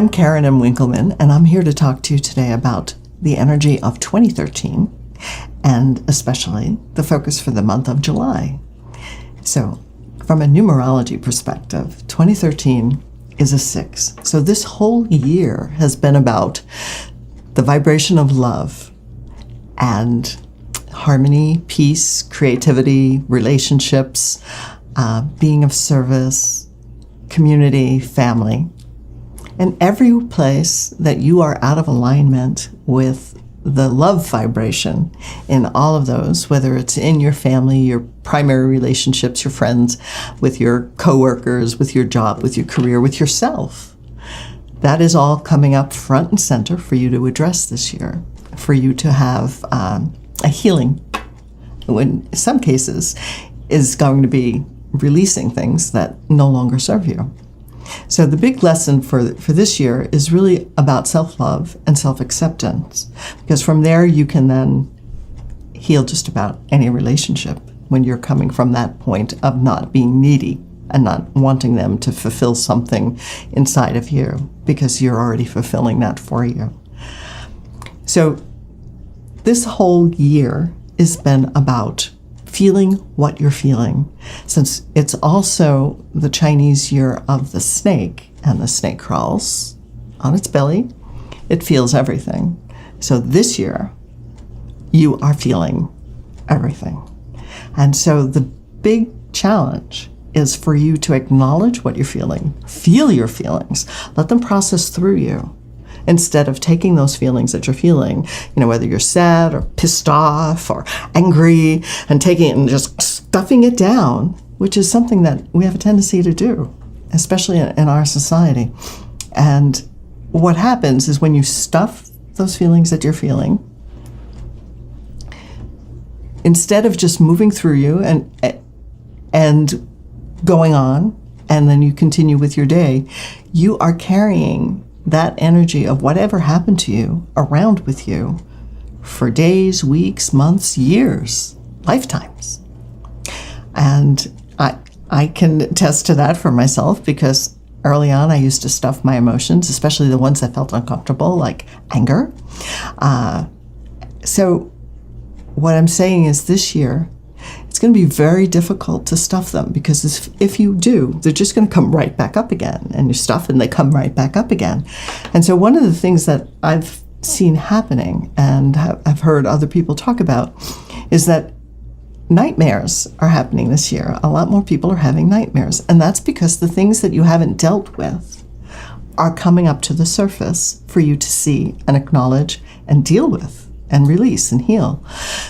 I'm Karen M. Winkleman, and I'm here to talk to you today about the energy of 2013, and especially the focus for the month of July. So, from a numerology perspective, 2013 is a 6. So this whole year has been about the vibration of love and harmony, peace, creativity, relationships, being of service, community, family. And every place that you are out of alignment with the love vibration in all of those, whether it's in your family, your primary relationships, your friends, with your coworkers, with your job, with your career, with yourself, that is all coming up front and center for you to address this year, for you to have a healing, in some cases, is going to be releasing things that no longer serve you. So the big lesson for this year is really about self-love and self-acceptance, because from there you can then heal just about any relationship when you're coming from that point of not being needy and not wanting them to fulfill something inside of you, because you're already fulfilling that for you. So this whole year has been about feeling what you're feeling, since it's also the Chinese year of the snake, and the snake crawls on its belly. It feels everything. So this year, you are feeling everything. And so the big challenge is for you to acknowledge what you're feeling, feel your feelings, let them process through you, instead of taking those feelings that you're feeling, whether you're sad or pissed off or angry, and taking it and just stuffing it down, which is something that we have a tendency to do, especially in our society. And what happens is when you stuff those feelings that you're feeling, instead of just moving through you and going on, and then you continue with your day, you are carrying that energy of whatever happened to you around with you for days, weeks, months, years, lifetimes. And I can attest to that for myself, because early on I used to stuff my emotions, especially the ones that felt uncomfortable, like anger. So what I'm saying is this year, it's going to be very difficult to stuff them, because if you do, they're just going to come right back up again, and you stuff and they come right back up again. And so one of the things that I've seen happening, and I've heard other people talk about, is that nightmares are happening this year. A lot more people are having nightmares, and that's because the things that you haven't dealt with are coming up to the surface for you to see and acknowledge and deal with and release and heal.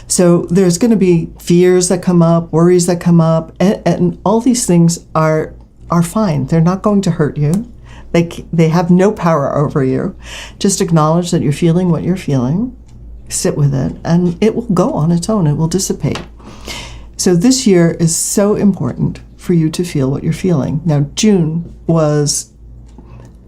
So there's going to be fears that come up, worries that come up, and all these things are fine. They're not going to hurt you. They have no power over you. Just acknowledge that you're feeling what you're feeling, sit with it, and it will go on its own. It will dissipate. So this year is so important for you to feel what you're feeling. Now, June was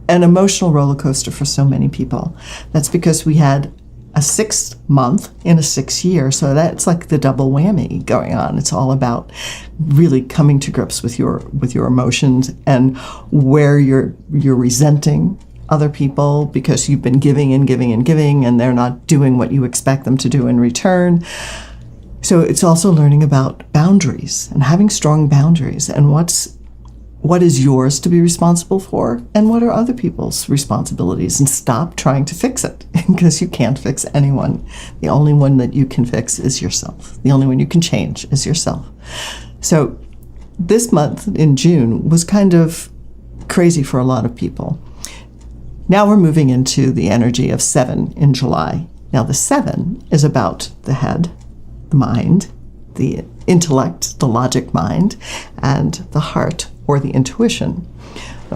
an emotional roller coaster for so many people. That's because we had a 6th month in a 6th year. So that's like the double whammy going on. It's all about really coming to grips with your emotions, and where you're resenting other people because you've been giving and giving and giving, and they're not doing what you expect them to do in return. So it's also learning about boundaries and having strong boundaries, and what is yours to be responsible for, and what are other people's responsibilities, and stop trying to fix it, because you can't fix anyone. The only one that you can fix is yourself. The only one you can change is yourself. So this month in June was kind of crazy for a lot of people. Now we're moving into the energy of 7 in July. Now the 7 is about the head, the mind, the intellect, the logic mind, and the heart, or the intuition,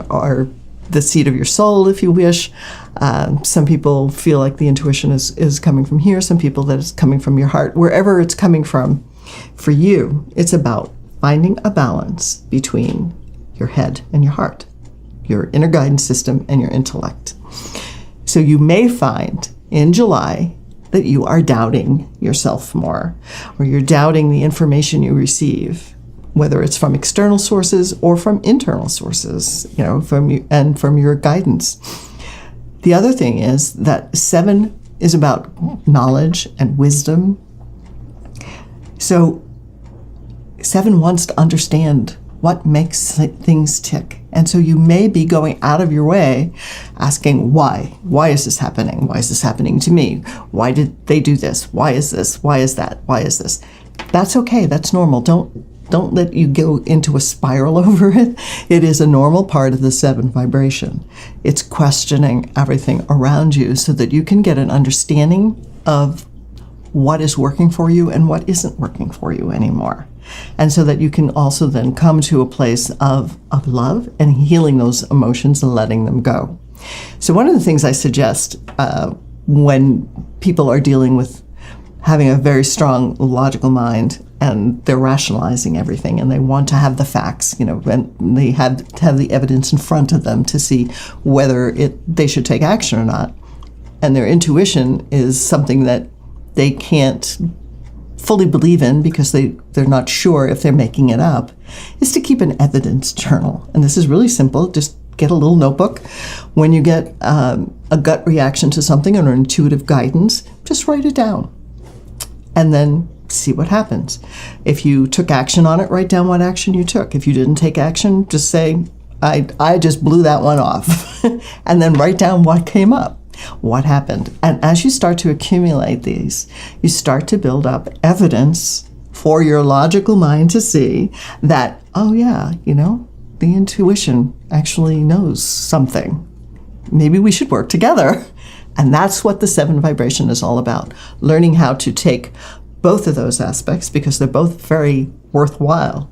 or the seat of your soul, if you wish. Some people feel like the intuition is coming from here. Some people that it's coming from your heart. Wherever it's coming from, for you, it's about finding a balance between your head and your heart, your inner guidance system and your intellect. So you may find in July that you are doubting yourself more, or you're doubting the information you receive, whether it's from external sources or from internal sources, from you and from your guidance. The other thing is that 7 is about knowledge and wisdom. So 7 wants to understand what makes things tick. And so you may be going out of your way asking why. Why is this happening? Why is this happening to me? Why did they do this? Why is this? Why is that? Why is this? That's okay. That's normal. Don't let you go into a spiral over it. It is a normal part of the 7 vibration. It's questioning everything around you so that you can get an understanding of what is working for you and what isn't working for you anymore. And so that you can also then come to a place of love and healing those emotions and letting them go. So one of the things I suggest when people are dealing with having a very strong logical mind and they're rationalizing everything and they want to have the facts, and they have to have the evidence in front of them to see whether they should take action or not. And their intuition is something that they can't fully believe in because they're not sure if they're making it up, is to keep an evidence journal. And this is really simple. Just get a little notebook. When you get a gut reaction to something or intuitive guidance, just write it down and then see what happens. If you took action on it, write down what action you took. If you didn't take action, just say, I just blew that one off. And then write down what came up. What happened? And as you start to accumulate these, you start to build up evidence for your logical mind to see that, oh yeah, the intuition actually knows something. Maybe we should work together. And that's what the 7 vibration is all about. Learning how to take both of those aspects, because they're both very worthwhile,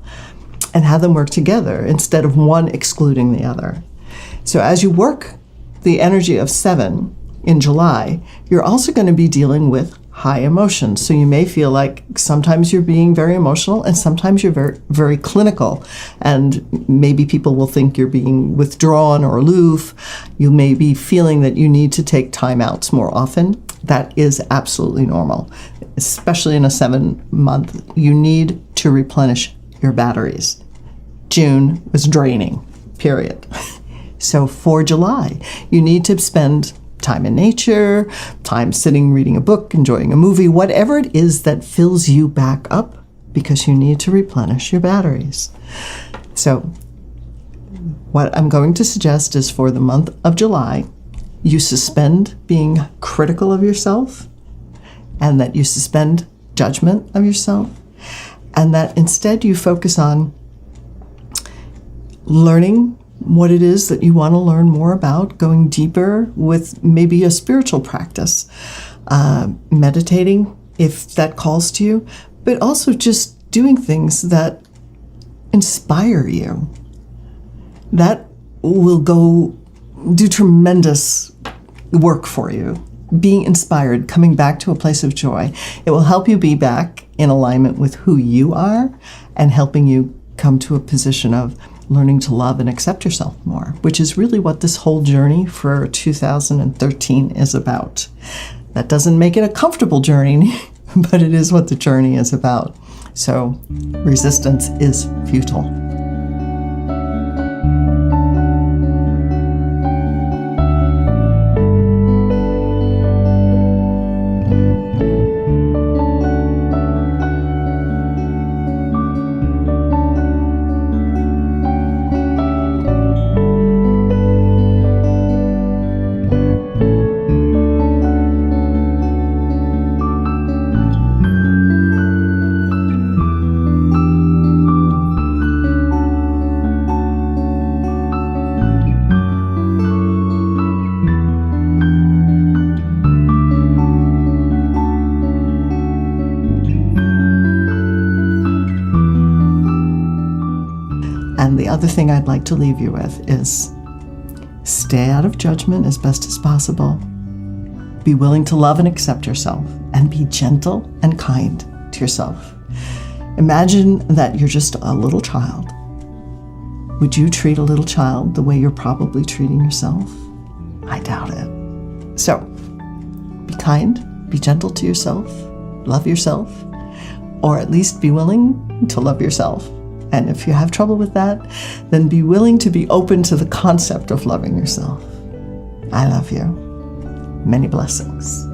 and have them work together instead of one excluding the other. So as you work the energy of 7 in July, you're also going to be dealing with high emotions. So you may feel like sometimes you're being very emotional and sometimes you're very, very clinical. And maybe people will think you're being withdrawn or aloof. You may be feeling that you need to take timeouts more often. That is absolutely normal. Especially in a 7-month, you need to replenish your batteries. June was draining, period. So for July, you need to spend time in nature, time sitting, reading a book, enjoying a movie, whatever it is that fills you back up, because you need to replenish your batteries. So what I'm going to suggest is for the month of July, you suspend being critical of yourself, and that you suspend judgment of yourself, and that instead you focus on learning what it is that you want to learn more about, going deeper with maybe a spiritual practice, meditating if that calls to you, but also just doing things that inspire you. That will go do tremendous work for you. Being inspired, coming back to a place of joy. It will help you be back in alignment with who you are and helping you come to a position of learning to love and accept yourself more, which is really what this whole journey for 2013 is about. That doesn't make it a comfortable journey, but it is what the journey is about. So resistance is futile. And the other thing I'd like to leave you with is stay out of judgment as best as possible. Be willing to love and accept yourself, and be gentle and kind to yourself. Imagine that you're just a little child. Would you treat a little child the way you're probably treating yourself? I doubt it. So be kind, be gentle to yourself, love yourself, or at least be willing to love yourself. And if you have trouble with that, then be willing to be open to the concept of loving yourself. I love you. Many blessings.